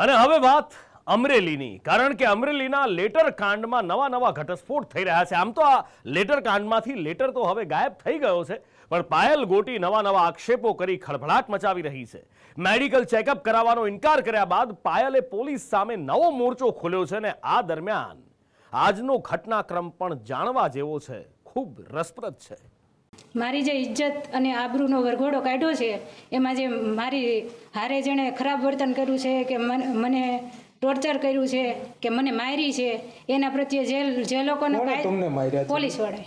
અને હવે વાત અમરેલીની, કારણ કે અમરેલીના લેટર કાંડમાં નવા ઘટસ્ફોટ થઈ રહ્યા છે. આમ તો આ લેટર કાંડમાંથી લેટર તો હવે ગાયબ થઈ ગયો છે, પણ પાયલ ગોટી નવા આક્ષેપો કરી ખળભળાટ મચાવી રહી છે. મેડિકલ ચેકઅપ કરાવવાનો ઇનકાર કર્યા બાદ પાયલે પોલીસ સામે નવો મોરચો ખોલ્યો છે અને આ દરમિયાન આજનો ઘટનાક્રમ પણ જાણવા જેવો છે, ખૂબ રસપ્રદ છે. મારી જે ઇજ્જત અને આબરૂનો વરઘોડો કાઢ્યો છે, એમાં જે મારી હારે જેણે ખરાબ વર્તન કર્યું છે, કે મને ટોર્ચર કર્યું છે, કે મને મારી છે, એના પ્રત્યે જે લોકોને પોલીસ વડે.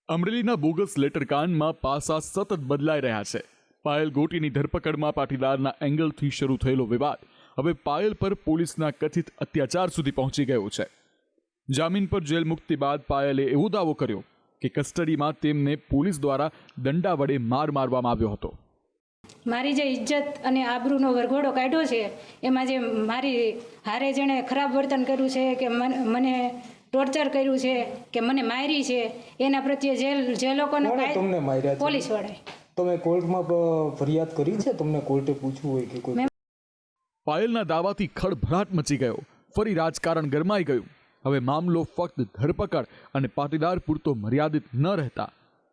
અમરેલીના બોગસ લેટર કાંડમાં પાસા સતત બદલાઈ રહ્યા છે. પાયલ ગોટીની ધરપકડમાં પાટીદારના એંગલથી શરૂ થયેલો વિવાદ હવે પાયલ પર પોલીસના કથિત અત્યાચાર સુધી પહોંચી ગયો છે. જામીન પર જેલ મુક્તિ બાદ પાયલે એવો દાવો કર્યો કે કસ્ટડીમાં તેમને પોલીસ દ્વારા દંડા વડે મારવામાં આવ્યો હતો. મારી જે ઇજ્જત અને આબરૂનો વરઘોડો કાઢ્યો છે, એમાં જે મારી હારે જેણે ખરાબ વર્તન કર્યું છે, કે મને ટોર્ચર કર્યું છે, કે મને મારી છે, એના પ્રત્યે જે લોકોને પોલીસ વડે. તમે કોર્ટમાં ફરિયાદ કરી છે? તમને કોર્ટે પૂછ્યું હોય કે કોઈ? પાયલના દાવાથી ખળભળાટ મચી ગયો. ફરી રાજકારણ ગરમાઈ ગયું. હવે મામલો ફક્ત ધરપકડ અને પાટીદાર પૂરતો મર્યાદિત ન રહેતા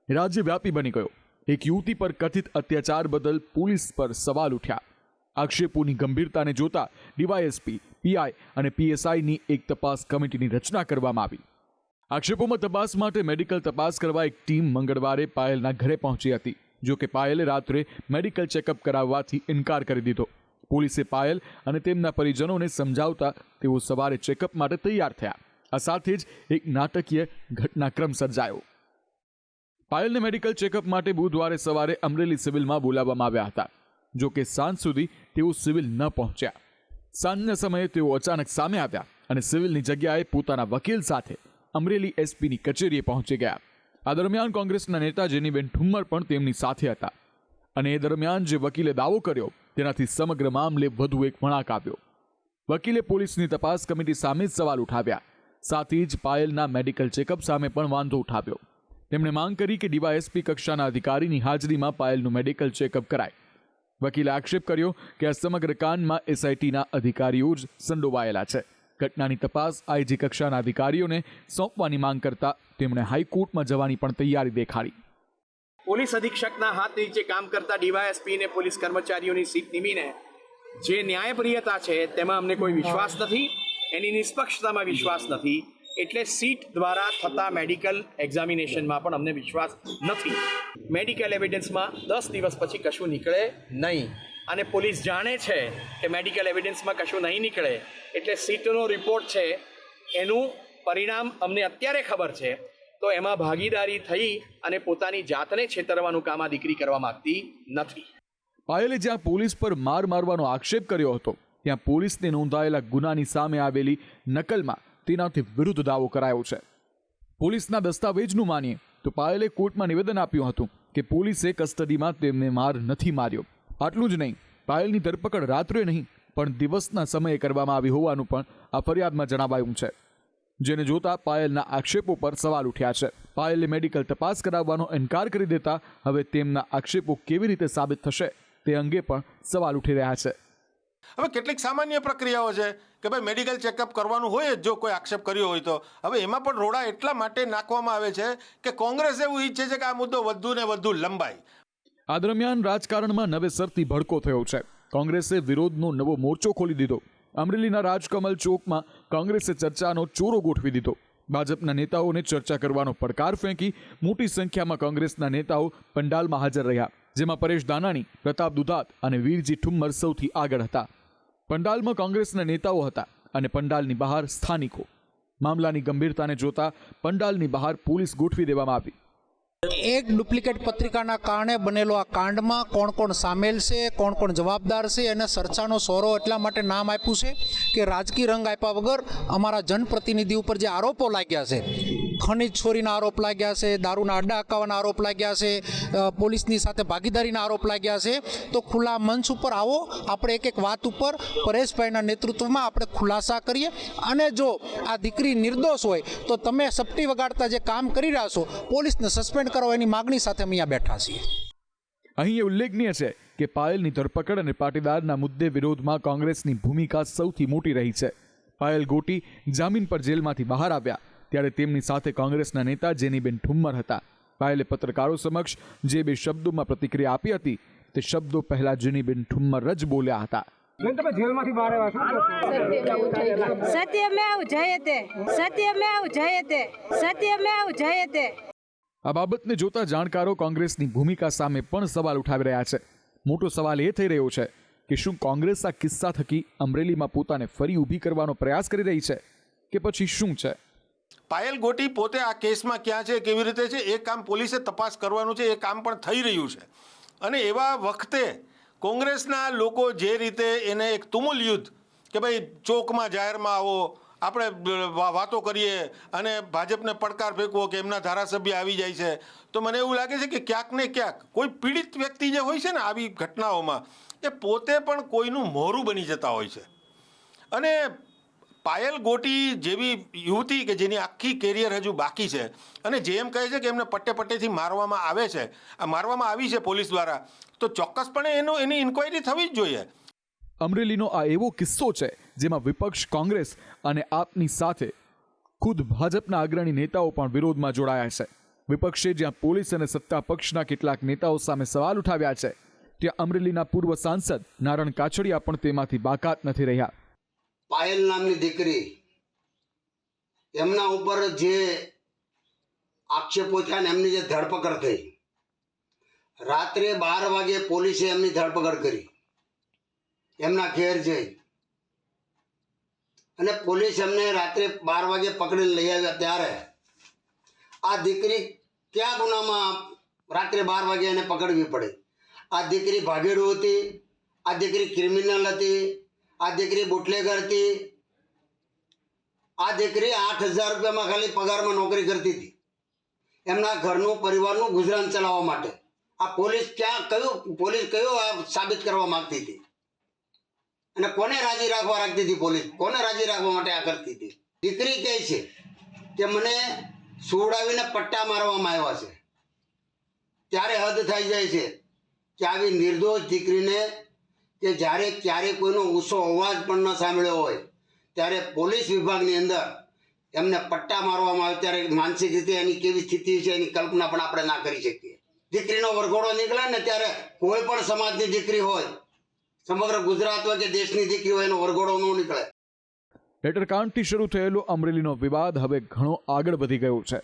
રાજ્યવ્યાપી બની ગયો. એક યુવતી પર કથિત અત્યાચાર બદલ પોલીસ પર સવાલ ઉઠ્યા. આક્ષેપોની ગંભીરતાને જોતા ડીવાયએસપી, પીઆઈ અને પીએસઆઈની એક તપાસ કમિટીની રચના કરવામાં આવી. આક્ષેપોમાં તપાસ માટે મેડિકલ તપાસ કરવા એક ટીમ મંગળવારે પાયલના ઘરે પહોંચી હતી. જો કે પાયલે રાત્રે મેડિકલ ચેકઅપ કરાવવાથી ઇનકાર કરી દીધો. પોલીસે પાયલ અને તેમના પરિજનોને સમજાવતા તેઓ સવારે ચેકઅપ માટે તૈયાર થયા. આ સાથે જ એક નાટકીય ઘટનાક્રમ સર્જાયો. પાયલને મેડિકલ ચેકઅપ માટે બુધવારે સવારે અમરેલી સિવિલમાં બોલાવવામાં આવ્યા હતા. જો કે સાંજ સુધી તેઓ સિવિલ ન પહોંચ્યા. સાંજના સમયે તેઓ અચાનક સામે આવ્યા અને સિવિલની જગ્યાએ પોતાના વકીલ સાથે અમરેલી એસપીની કચેરીએ પહોંચી ગયા. આ દરમિયાન કોંગ્રેસના નેતા જેનીબેન ઠુમ્મર પણ તેમની સાથે હતા. અને એ દરમિયાન જે વકીલે દાવો કર્યો તેનાથી સમગ્ર મામલે વધુ એક વળાંક આવ્યો. વકીલે પોલીસની તપાસ કમિટી સામે જ સવાલ ઉઠાવ્યા. સાથે જ પાયલના મેડિકલ ચેકઅપ સામે પણ વાંધો ઉઠાવ્યો. તેમણે માંગ કરી કે ડીવાયએસપી કક્ષાના અધિકારીની હાજરીમાં પાયલનું મેડિકલ ચેકઅપ કરાય. વકીલે આક્ષેપ કર્યો કે આ સમગ્ર કાંડમાં એસઆઈટીના અધિકારીઓ જ સંડોવાયેલા છે. ઘટનાની તપાસ આઈજી કક્ષાના અધિકારીઓને સોંપવાની માંગ કરતા તેમણે હાઈકોર્ટમાં જવાની પણ તૈયારી દેખાડી. પોલીસ અધિક્ષકના હાથ નીચે કામ કરતા ડીવાયએસપી અને પોલીસ કર્મચારીઓની સીટ નિમીને જે ન્યાયપ્રિયતા છે તેમાં અમને કોઈ વિશ્વાસ નથી, એની નિષ્પક્ષતામાં વિશ્વાસ નથી. એટલે સીટ દ્વારા થતા મેડિકલ એક્ઝામિનેશનમાં પણ અમને વિશ્વાસ નથી. મેડિકલ એવિડન્સમાં 10 દિવસ પછી કશું નીકળે નહીં અને પોલીસ જાણે છે કે મેડિકલ એવિડન્સમાં કશું નહીં નીકળે, એટલે સીટનો રિપોર્ટ છે એનું પરિણામ અમને અત્યારે ખબર છે. તો એમાં ભાગીદારી થઈ અને પોતાની જાતને છેતરવાનું કામ આ દીકરી કરવા માંગતી નથી. પાયલે જ્યાં પોલીસ પર મારવાનો આક્ષેપ કર્યો હતો, ત્યાં પોલીસને નોંધાયેલા ગુનાની સામે આવેલી નકલમાં તેનાથી વિરુદ્ધ દાવો કરાયો છે. પોલીસના દસ્તાવેજનું માનીએ તો પાયલે કોર્ટમાં નિવેદન આપ્યું હતું કે પોલીસે કસ્ટડીમાં તેમને માર નથી માર્યો. આટલું જ નહીં, પાયલની ધરપકડ રાત્રે નહીં પણ દિવસના સમયે કરવામાં આવી હોવાનું પણ આ ફરિયાદમાં જણાવાયું છે. જેને જોતા પાયલના આક્ષેપો પર સવાલ ઉઠ્યા છે. પાયલે મેડિકલ તપાસ કરાવવાનો ઇનકાર કરી દેતા હવે તેમના આક્ષેપો કેવી રીતે સાબિત થશે તે અંગે પણ સવાલ ઉઠી રહ્યા છે. હવે કેટલીક સામાન્ય પ્રક્રિયાઓ છે કે ભાઈ મેડિકલ ચેકઅપ કરવાનું હોય જ જો કોઈ આક્ષેપ કર્યો હોય તો. હવે એમાં પણ રોડા એટલા માટે નાખવામાં આવે છે કે કોંગ્રેસ એવું ઈચ્છે છે કે આ મુદ્દો વધુ ને વધુ લંબાય. આ દરમિયાન રાજકારણમાં નવેસરથી ભડકો થયો છે. કોંગ્રેસે વિરોધનો નવો મોરચો ખોલી દીધો. અમરેલીના રાજકમલ ચોકમાં કોંગ્રેસે ચર્ચાનો ચોરો ગોઠવી દીધો. ભાજપના નેતાઓને ચર્ચા કરવાનો પડકાર ફેંકી મોટી સંખ્યામાં કોંગ્રેસના નેતાઓ પંડાલમાં હાજર રહ્યા, જેમાં પરેશ દાનાણી, પ્રતાપ દુધાત અને વીરજી ઠુમ્મર સૌથી આગળ હતા. પંડાલમાં કોંગ્રેસના નેતાઓ હતા અને પંડાલની બહાર સ્થાનિકો. મામલાની ગંભીરતાને જોતા પંડાલની બહાર પોલીસ ગોઠવી દેવામાં આવી. એક ડુપ્લિકેટ પત્રિકાના કારણે બનેલો આ કાંડમાં કોણ કોણ સામેલ છે, કોણ કોણ જવાબદાર છે, અને ચર્ચાનો સોરો એટલા માટે નામ આપ્યું છે કે રાજકીય રંગ આપ્યા વગર અમારા જનપ્રતિનિધિ ઉપર જે આરોપો લાગ્યા છે, ખનીજ ચોરીના આરોપ લાગ્યા છે, દારૂના અડ્ડા હકાવવાના આરોપ લાગ્યા છે, પોલીસની સાથે ભાગીદારીના આરોપ લાગ્યા છે, તો ખુલ્લા મંચ ઉપર આવો, આપણે એક એક વાત ઉપર પરેશભાઈના નેતૃત્વમાં આપણે ખુલાસા કરીએ. અને જો આ દીકરી નિર્દોષ હોય તો તમે સપટી વગાડતા જે કામ કરી રહ્યા છો, પોલીસને સસ્પેન્ડ કરો એની માગણી સાથે અમે અહીંયા બેઠા છીએ. અહીં ઉલ્લેખનીય છે કે પાયલની ધરપકડ અને પાટીદારના મુદ્દે વિરોધમાં કોંગ્રેસની ભૂમિકા સૌથી મોટી રહી છે. પાયલ ગોટી જામીન પર જેલમાંથી બહાર આવ્યા ત્યારે તેમની સાથે કોંગ્રેસના નેતા જેનીબેન ઠુમ્મર હતા. પાયલે પત્રકારો સમક્ષ જે બે શબ્દોમાં પ્રતિક્રિયા આપી હતી તે શબ્દો પહેલા જેનીબેન ઠુમ્મર જ બોલ્યા હતા. સત્યમેવ જયતે, સત્યમેવ જયતે, સત્યમેવ જયતે. આ બાબતને જોતા જાણકારો કોંગ્રેસની ભૂમિકા સામે પણ સવાલ ઉઠાવી રહ્યા છે. મોટો સવાલ એ થઈ રહ્યો છે કે શું કોંગ્રેસ આ કિસ્સા થકી અમરેલીમાં પોતાને ફરી ઊભી કરવાનો પ્રયાસ કરી રહી છે કે પછી શું છે? પાયલ ગોટી પોતે આ કેસમાં ક્યાં છે, કેવી રીતે છે, એ કામ પોલીસે તપાસ કરવાનું છે. એ કામ પણ થઈ રહ્યું છે. અને એવા વખતે કોંગ્રેસના લોકો જે રીતે એને એક તુમુલ યુદ્ધ કે ભાઈ ચોકમાં જાહેરમાં આવો, આપણે વાતો કરીએ અને ભાજપને પડકાર ફેંકવો કે એમના ધારાસભ્ય આવી જાય છે, તો મને એવું લાગે છે કે ક્યાંક ને ક્યાંક કોઈ પીડિત વ્યક્તિ જે હોય છે ને આવી ઘટનાઓમાં, એ પોતે પણ કોઈનું મોરું બની જતા હોય છે. અને પાયલ ગોટી જેવી યુવતી કે જેની આખી કેરિયર હજુ બાકી છે અને જે એમ કહે છે કે એમને પટ્ટેથી મારવામાં આવે છે, આ મારવામાં આવી છે પોલીસ દ્વારા, તો ચોક્કસપણે એની ઇન્ક્વાયરી થવી જ જોઈએ. અમરેલીનો આ એવો કિસ્સો છે જેમાં વિપક્ષ કોંગ્રેસ અને આપની સાથે ખુદ ભાજપના અગ્રણી નેતાઓ પણ વિરોધમાં જોડાયા છે. વિપક્ષે જ્યાં પોલીસ અને સત્તા પક્ષના કેટલાક નેતાઓ સામે સવાલ ઉઠાવ્યા છે, ત્યાં અમરેલીના પૂર્વ સાંસદ નારણ કાછડિયા પણ તેમાંથી બાકાત નથી રહ્યા. પાયલ નામની દીકરી, એમના ઉપર જે આક્ષેપો થયા ને એમની જે ધરપકડ થઈ, રાત્રે 12 વાગે પોલીસે એમની ધરપકડ કરી, એમના ઘેર જઈ અને પોલીસ એમને રાત્રે 12 વાગે પકડીને લઈ આવ્યા. ત્યારે આ દીકરી કયા ગુનામાં રાત્રે 12 વાગે એને પકડવી પડે? આ દીકરી ભાગેડુ હતી, આ દીકરી ક્રિમિનલ હતી, આ દીકરી બુટલેગર હતી, આ દીકરી 8,000 રૂપિયામાં ખાલી પગારમાં નોકરી કરતી હતી એમના ઘરનું પરિવારનું ગુજરાન ચલાવવા માટે. આ પોલીસ કયું આ સાબિત કરવા માંગતી હતી અને કોને રાજી રાખવા રાખતી હતી? પોલીસ કોને રાજી રાખવા માટે આ કરતી હતી? દીકરી કહે છે કે મને સુવડાવીને પટ્ટા મારવામાં આવ્યા છે. ત્યારે હદ થઈ જાય છે કે આવી નિર્દોષ દીકરીને કે જ્યારે ક્યારેય કોઈનો ઊંચો અવાજ પણ ન સાંભળ્યો હોય ત્યારે પોલીસ વિભાગની અંદર એમને પટ્ટા મારવામાં આવે ત્યારે માનસિક રીતે એની કેવી સ્થિતિ છે એની કલ્પના પણ આપણે ના કરી શકીએ. દીકરીનો વરઘોડો નીકળે ને ત્યારે કોઈ પણ સમાજની દીકરી હોય, સમગ્ર ગુજરાત હોય કે દેશની દીકરી હોય, એનો વરઘોડો ન નીકળે. લેટરકાંડથી શરૂ થયેલો અમરેલીનો વિવાદ હવે ઘણો આગળ વધી ગયો છે.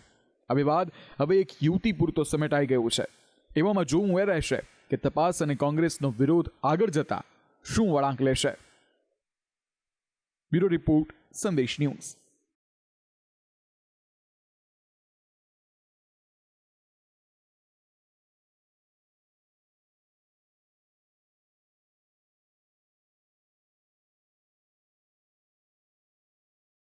આ વિવાદ હવે એક યુવતી પૂરતો સમેટાઈ ગયો છે. એવામાં જોવું એ રહેશે કે તપાસ અને કોંગ્રેસનો વિરોધ આગળ જતા શું વળાંક લેશે. બ્યુરો રિપોર્ટ, સંદેશ ન્યૂઝ.